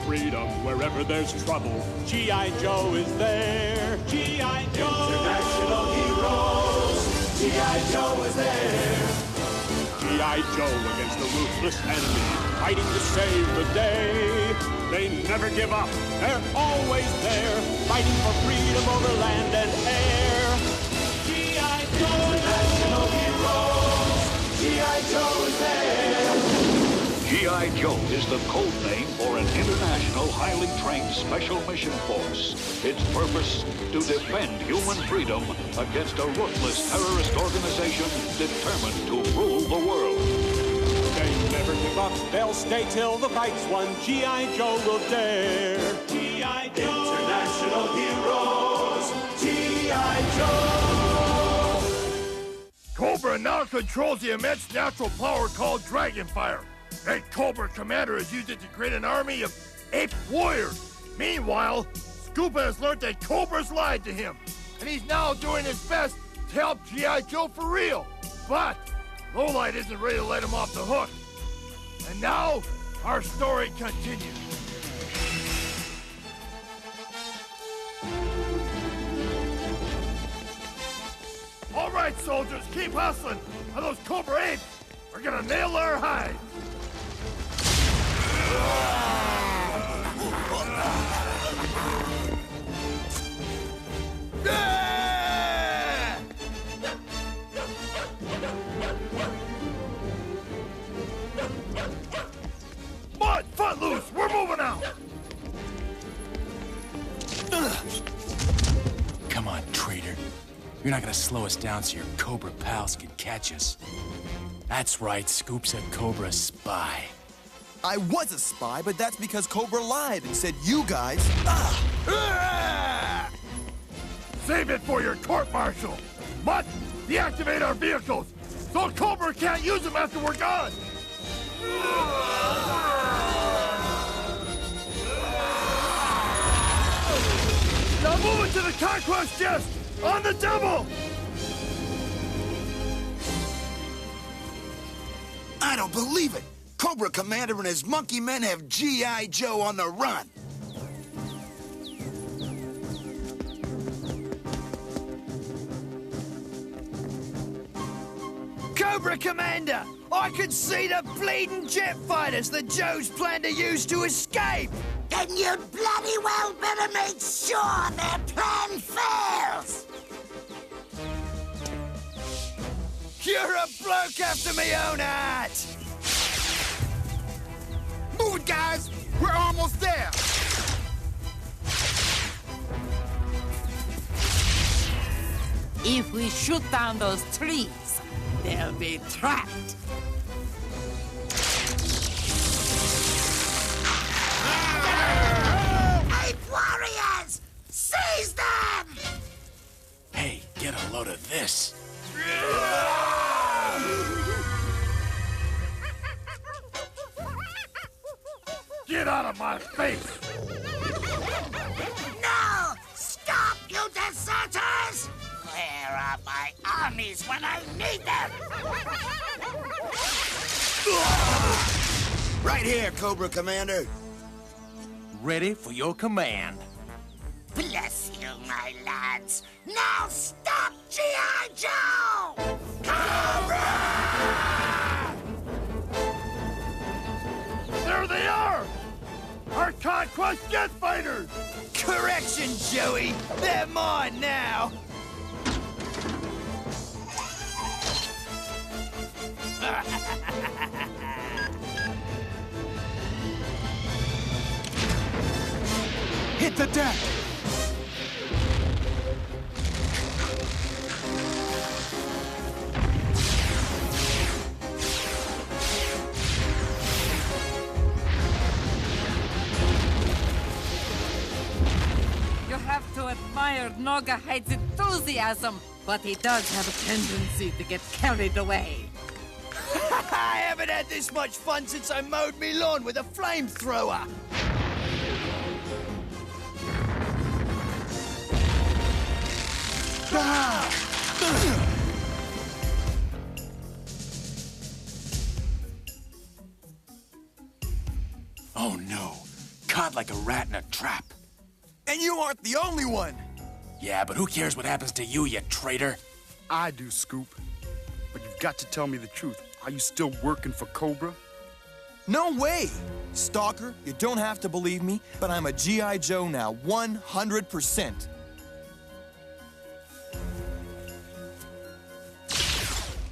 freedom wherever there's trouble. G.I. Joe is there. G.I. Joe. International heroes. G.I. Joe is there. G.I. Joe against the ruthless enemy, fighting to save the day. They never give up. They're always there, fighting for freedom over land and air. G.I. Joe. International heroes. G.I. Joe is there. G.I. Joe is the code name for an international, highly trained special mission force. Its purpose, to defend human freedom against a ruthless terrorist organization determined to rule the world. They never give up. They'll stay till the fight's won. G.I. Joe will dare. G.I. Joe. International heroes. G.I. Joe. Cobra now controls the immense natural power called Dragonfire. And Cobra Commander has used it to create an army of ape warriors. Meanwhile, Scuba has learned that Cobra's lied to him, and he's now doing his best to help G.I. Joe for real. But Lowlight isn't ready to let him off the hook. And now, our story continues. All right, soldiers, keep hustling, or those Cobra apes are gonna nail our hide. Mud, Footloose, we're moving out. Come on, traitor. You're not gonna slow us down so your Cobra pals can catch us. That's right, Scoop's a Cobra spy. I was a spy, but that's because Cobra lied and said you guys... Save it for your court-martial. Mutt, deactivate our vehicles so Cobra can't use them after we're gone. Now move it to the Conquest Chest on the double. I don't believe it. Cobra Commander and his monkey men have G.I. Joe on the run. Cobra Commander! I can see the bleeding jet fighters that Joe's plan to use to escape! Then you bloody well better make sure their plan fails! You're a bloke after me own heart! Move it, guys! We're almost there! If we shoot down those trees, they'll be trapped. Ape warriors! Seize them! Hey, get a load of this. Get out of my face! No! Stop, you deserters! Where are my armies when I need them? Right here, Cobra Commander. Ready for your command. Bless you, my lads. Now stop G.I. Joe! Cobra! There they are! Our Conquest Jet Fighters! Correction, Joey! They're mine now! Hit the deck! You have to admire Naugahyde's enthusiasm, but he does have a tendency to get carried away. I haven't had this much fun since I mowed me lawn with a flamethrower! Oh no, Cod like a rat in a trap. And you aren't the only one! Yeah, but who cares what happens to you, you traitor? I do, Scoop. But you've got to tell me the truth. Are you still working for Cobra? No way! Stalker, you don't have to believe me, but I'm a G.I. Joe now, 100%.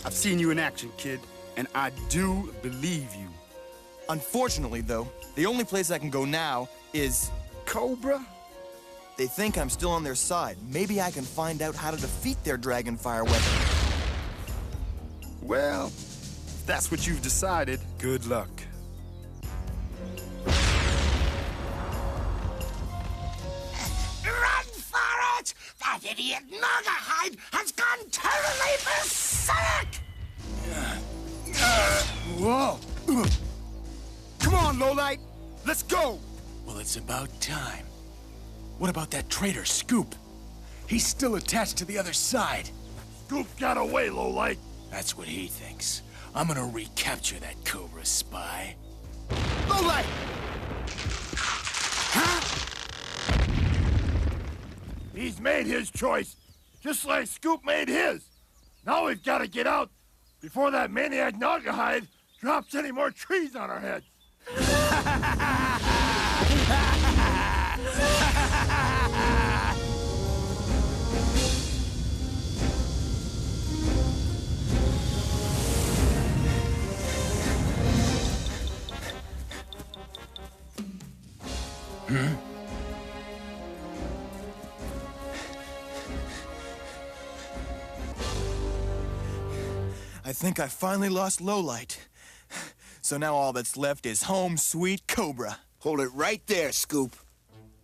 I've seen you in action, kid, and I do believe you. Unfortunately, though, the only place I can go now is... Cobra? They think I'm still on their side. Maybe I can find out how to defeat their Dragonfire weapon. Well, if that's what you've decided, good luck. Run for it! That idiot Nogahide has gone totally berserk! Whoa! Come on, Lowlight! Let's go! Well, it's about time. What about that traitor, Scoop? He's still attached to the other side. Scoop got away, lowlight. That's what he thinks. I'm gonna recapture that Cobra spy. Lowlight! Huh? He's made his choice, just like Scoop made his. Now we've got to get out before that maniac Nogahide drops any more trees on our heads. I think I finally lost Lowlight. So now all that's left is home sweet Cobra. Hold it right there, Scoop.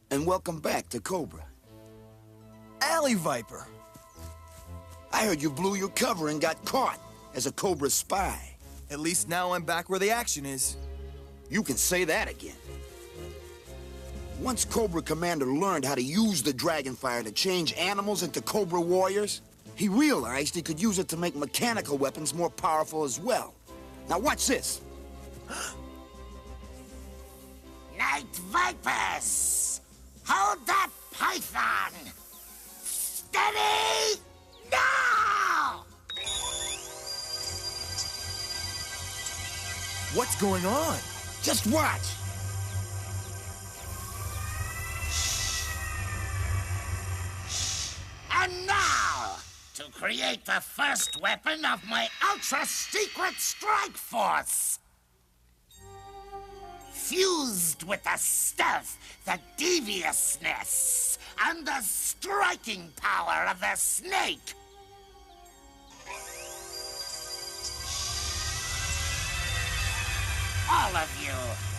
And welcome back to Cobra. Alley Viper. I heard you blew your cover and got caught as a Cobra spy. At least now I'm back where the action is. You can say that again. Once Cobra Commander learned how to use the Dragonfire to change animals into Cobra warriors, he realized he could use it to make mechanical weapons more powerful as well. Now watch this. Night Vipers! Hold that python! Steady! Now! What's going on? Just watch. And now, to create the first weapon of my ultra-secret strike force. Fused with the stealth, the deviousness, and the striking power of the snake. All of you,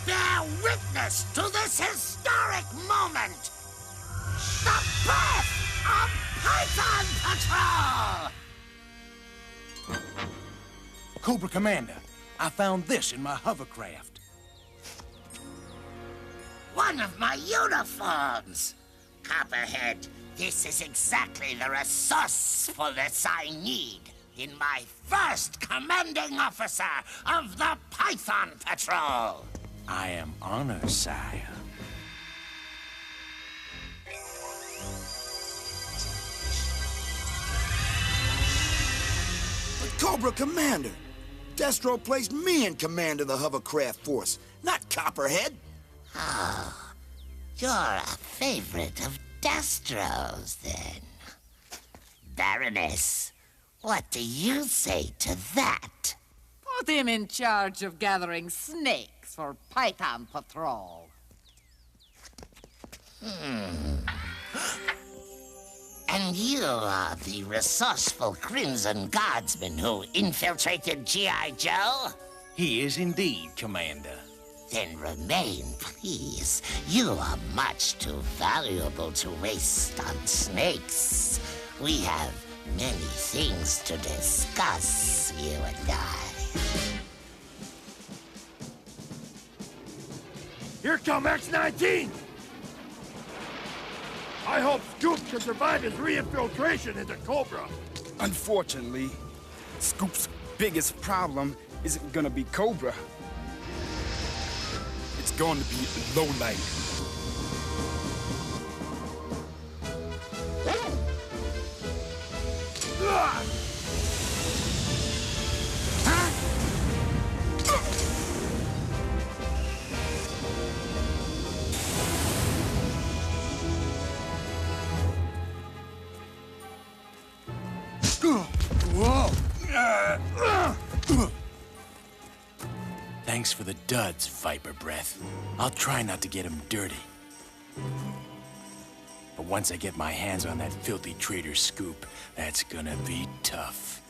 bear witness to this historic moment. The birth of Python Patrol! Cobra Commander, I found this in my hovercraft. One of my uniforms! Copperhead, this is exactly the resourcefulness I need in my first commanding officer of the Python Patrol! I am honored, sire. Cobra Commander! Destro placed me in command of the hovercraft force, not Copperhead. Oh, you're a favorite of Destro's, then. Baroness, what do you say to that? Put him in charge of gathering snakes for Python Patrol. And you are the resourceful Crimson Guardsman who infiltrated G.I. Joe? He is indeed, Commander. Then remain, please. You are much too valuable to waste on snakes. We have many things to discuss, you and I. Here come X-19! I hope Scoop can survive his re-infiltration into Cobra. Unfortunately, Scoop's biggest problem isn't gonna be Cobra. It's going to be Lowlight. Thanks for the duds, Viper Breath. I'll try not to get him dirty. But once I get my hands on that filthy traitor Scoop, that's gonna be tough.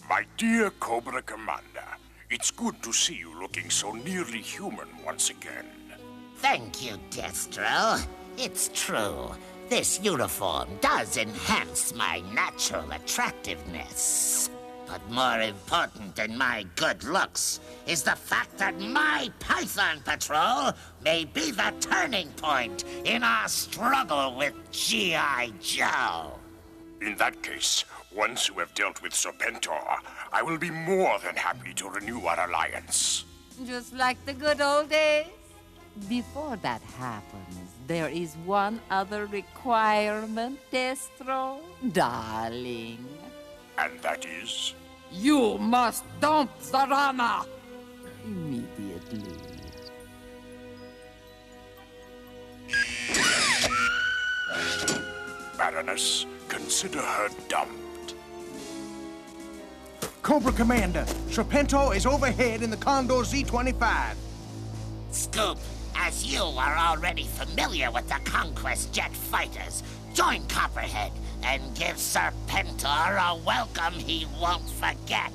My dear Cobra Commander, it's good to see you looking so nearly human once again. Thank you, Destro. It's true. This uniform does enhance my natural attractiveness. But more important than my good looks is the fact that my Python Patrol may be the turning point in our struggle with G.I. Joe. In that case, once you have dealt with Serpentor, I will be more than happy to renew our alliance. Just like the good old days? Before that happens, there is one other requirement, Destro, darling. And that is? You must dump Zarana! Immediately. Baroness, consider her dumped. Cobra Commander, Serpentor is overhead in the Condor Z-25. Scoop, as you are already familiar with the Conquest jet fighters, join Copperhead and give Serpentor a welcome he won't forget.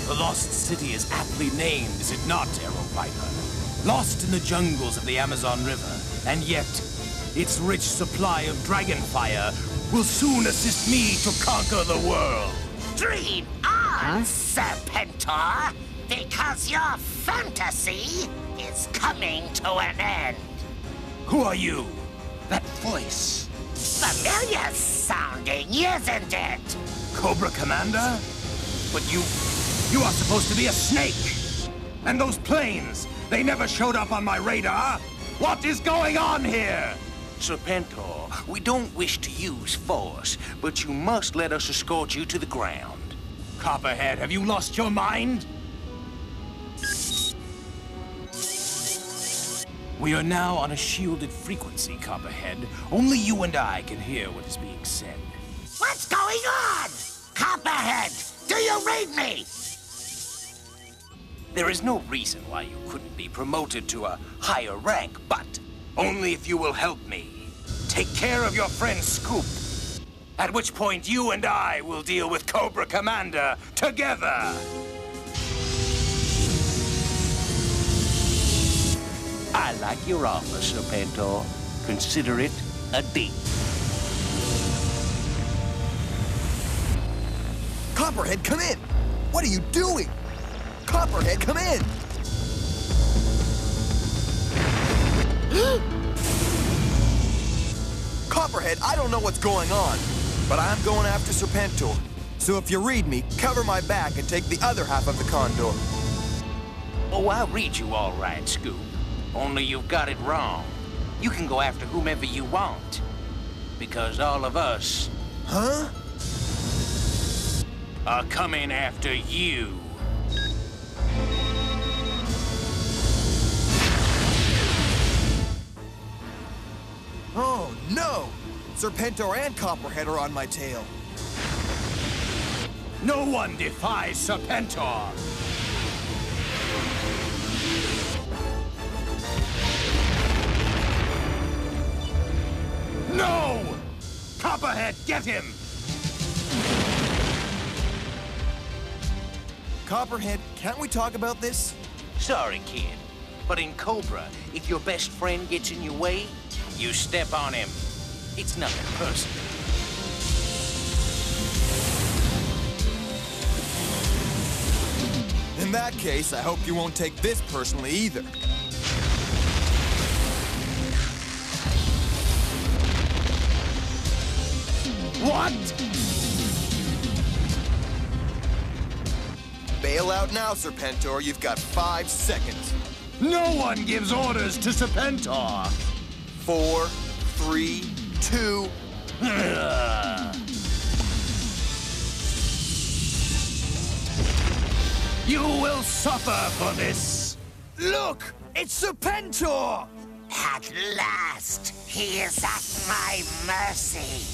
The Lost City is aptly named, is it not, Aero Viper? Lost in the jungles of the Amazon River, and yet its rich supply of dragonfire will soon assist me to conquer the world. Dream on, Serpentor, because your fantasy is coming to an end. Who are you? That voice. Familiar sounding, isn't it? Cobra Commander? But you are supposed to be a snake. And those planes, they never showed up on my radar. What is going on here? Serpentor, we don't wish to use force, but you must let us escort you to the ground. Copperhead, have you lost your mind? We are now on a shielded frequency, Copperhead. Only you and I can hear what is being said. What's going on? Copperhead, do you read me? There is no reason why you couldn't be promoted to a higher rank, but only if you will help me. Take care of your friend Scoop. At which point you and I will deal with Cobra Commander together. I like your offer, Serpentor. Consider it a deal. Copperhead, come in! What are you doing? Copperhead, come in! Copperhead, I don't know what's going on, but I'm going after Serpentor. So if you read me, cover my back and take the other half of the Condor. Oh, I'll read you all right, Scoop. Only you've got it wrong. You can go after whomever you want. Because all of us... Huh? ...are coming after you. Oh, no! Serpentor and Copperhead are on my tail. No one defies Serpentor! No! Copperhead, get him! Copperhead, can't we talk about this? Sorry, kid. But in Cobra, if your best friend gets in your way, you step on him. It's nothing personal. In that case, I hope you won't take this personally either. What? Bail out now, Serpentor. You've got 5 seconds. No one gives orders to Serpentor. 4, 3, 2... You will suffer for this! Look! It's Serpentor! At last, he is at my mercy.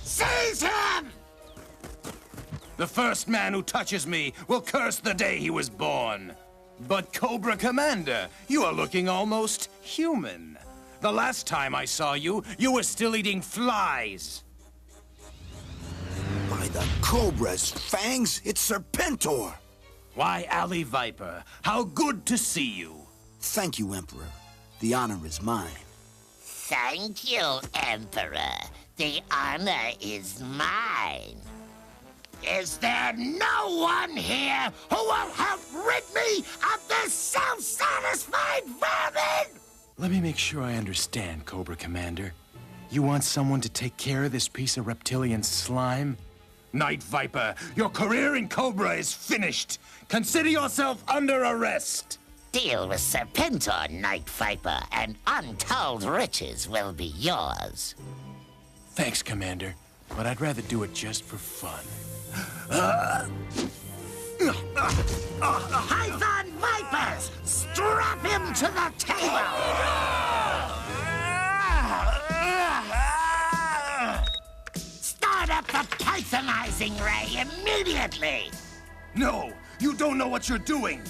Seize him! The first man who touches me will curse the day he was born. But Cobra Commander, you are looking almost human. The last time I saw you, you were still eating flies. By the Cobra's fangs, it's Serpentor! Why, Alley Viper, how good to see you. Thank you, Emperor. The honor is mine. Thank you, Emperor. The honor is mine. Is there no one here who will help rid me of this self-satisfied vermin? Let me make sure I understand, Cobra Commander. You want someone to take care of this piece of reptilian slime? Night Viper, your career in Cobra is finished. Consider yourself under arrest. Deal with Serpentor, Night Viper, and untold riches will be yours. Thanks, Commander, but I'd rather do it just for fun. Python Vipers, strap him to the table! Start up the Pythonizing ray immediately! No, you don't know what you're doing.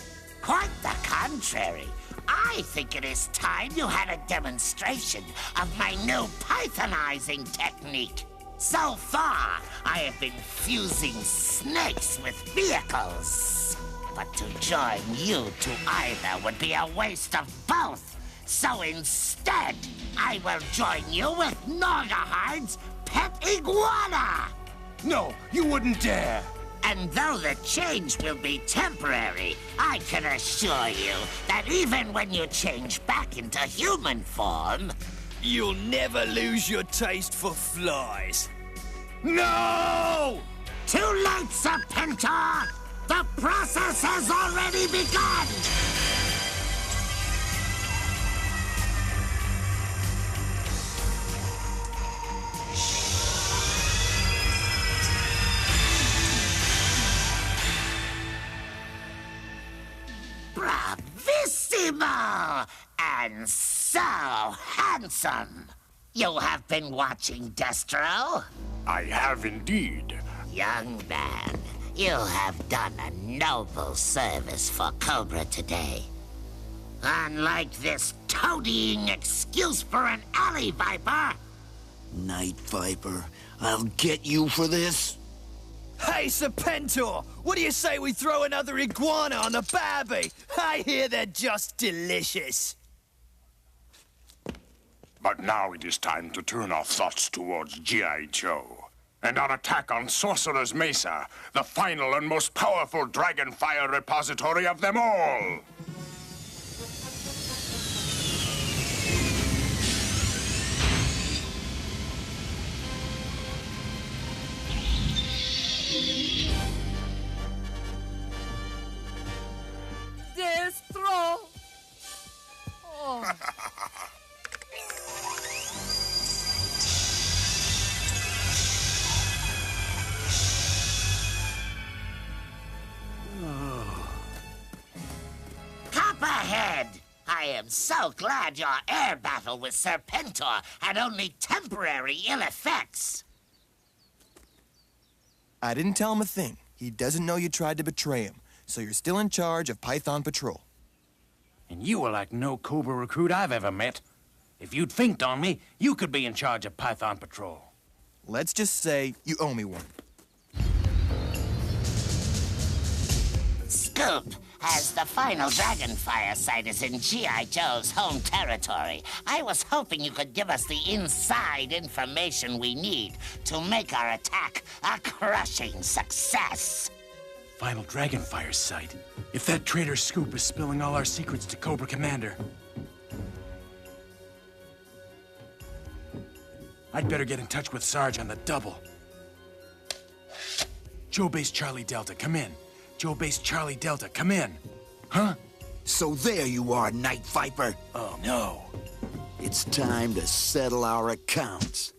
Quite the contrary. I think it is time you had a demonstration of my new Pythonizing technique. So far, I have been fusing snakes with vehicles. But to join you to either would be a waste of both. So instead, I will join you with Norgahard's pet iguana. No, you wouldn't dare. And though the change will be temporary, I can assure you that even when you change back into human form, You'll never lose your taste for flies. No! Too late, Serpentor! The process has already begun! Bravissimo! And so handsome! You have been watching Destro? I have indeed. Young man, you have done a noble service for Cobra today. Unlike this toadying excuse for an alley viper. Night Viper, I'll get you for this. Hey, Serpentor! What do you say we throw another iguana on the Barbie? I hear they're just delicious. But now it is time to turn our thoughts towards G.I. Joe. And our attack on Sorcerer's Mesa, the final and most powerful Dragonfire repository of them all! Destro! Oh. Copperhead! I am so glad your air battle with Serpentor had only temporary ill effects. I didn't tell him a thing. He doesn't know you tried to betray him, so you're still in charge of Python Patrol. And you are like no Cobra recruit I've ever met. If you'd finked on me, you could be in charge of Python Patrol. Let's just say you owe me one. Scoop, as the final Dragonfire site is in G.I. Joe's home territory, I was hoping you could give us the inside information we need to make our attack a crushing success. Final Dragonfire site. If that traitor Scoop is spilling all our secrets to Cobra Commander, I'd better get in touch with Sarge on the double. Joe Base Charlie Delta, come in. Joe Base Charlie Delta, come in. Huh? So there you are, Night Viper. Oh, no. It's time to settle our accounts.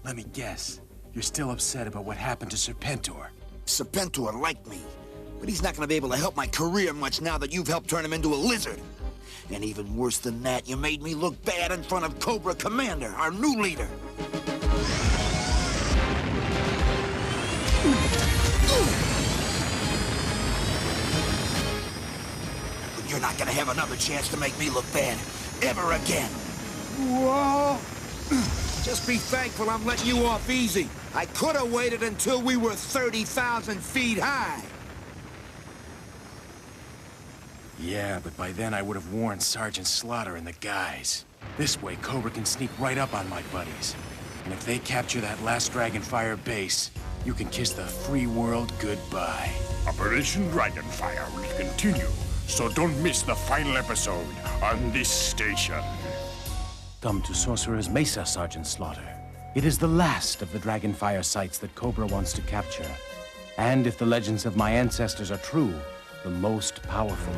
Let me guess. You're still upset about what happened to Serpentor. Serpentor liked me, but he's not gonna be able to help my career much now that you've helped turn him into a lizard. And even worse than that, you made me look bad in front of Cobra Commander, our new leader. But you're not gonna have another chance to make me look bad, ever again. Whoa! Just be thankful I'm letting you off easy. I could have waited until we were 30,000 feet high. Yeah, but by then I would have warned Sergeant Slaughter and the guys. This way, Cobra can sneak right up on my buddies. And if they capture that last Dragonfire base, you can kiss the free world goodbye. Operation Dragonfire will continue, so don't miss the final episode on this station. Come to Sorcerer's Mesa, Sergeant Slaughter. It is the last of the Dragonfire sites that Cobra wants to capture. And if the legends of my ancestors are true, the most powerful.